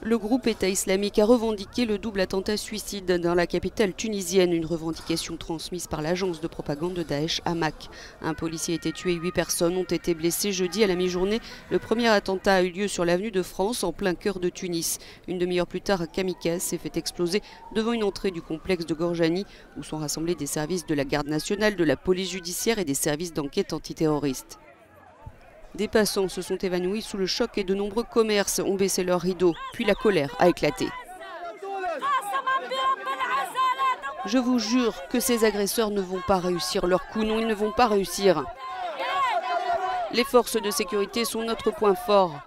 le groupe État islamique a revendiqué le double attentat suicide dans la capitale tunisienne, une revendication transmise par l'agence de propagande de Daesh, Hamak. Un policier a été tué et 8 personnes ont été blessées jeudi à la mi-journée. Le premier attentat a eu lieu sur l'avenue de France, en plein cœur de Tunis. Une demi-heure plus tard, un kamikaze s'est fait exploser devant une entrée du complexe de Gorjani, où sont rassemblés des services de la garde nationale, de la police judiciaire et des services d'enquête antiterroriste. Des passants se sont évanouis sous le choc et de nombreux commerces ont baissé leurs rideaux. Puis la colère a éclaté. Je vous jure que ces agresseurs ne vont pas réussir leur coup. Non, ils ne vont pas réussir. Les forces de sécurité sont notre point fort.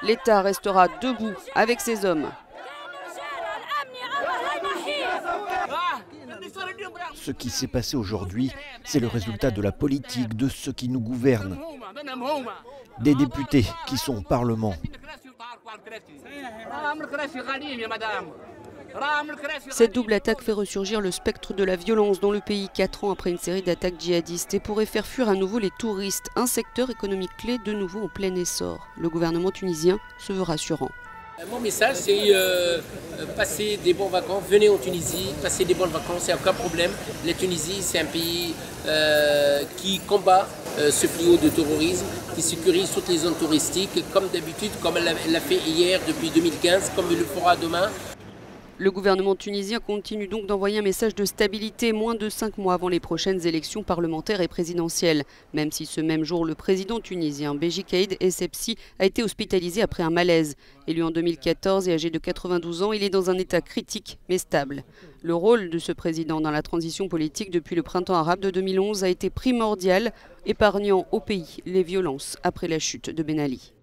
L'État restera debout avec ses hommes. Ce qui s'est passé aujourd'hui, c'est le résultat de la politique de ceux qui nous gouvernent. Des députés qui sont au Parlement. Cette double attaque fait ressurgir le spectre de la violence dans le pays 4 ans après une série d'attaques djihadistes et pourrait faire fuir à nouveau les touristes, un secteur économique clé de nouveau en plein essor. Le gouvernement tunisien se veut rassurant. Mon message, c'est passer des bonnes vacances. Venez en Tunisie, passer des bonnes vacances, il n'y a aucun problème. La Tunisie, c'est un pays qui combat ce fléau de terrorisme, qui sécurise toutes les zones touristiques, comme d'habitude, comme elle l'a fait hier depuis 2015, comme il le fera demain. Le gouvernement tunisien continue donc d'envoyer un message de stabilité moins de 5 mois avant les prochaines élections parlementaires et présidentielles. Même si ce même jour, le président tunisien Béji Caïd Essebsi a été hospitalisé après un malaise. Élu en 2014 et âgé de 92 ans, il est dans un état critique mais stable. Le rôle de ce président dans la transition politique depuis le printemps arabe de 2011 a été primordial, épargnant au pays les violences après la chute de Ben Ali.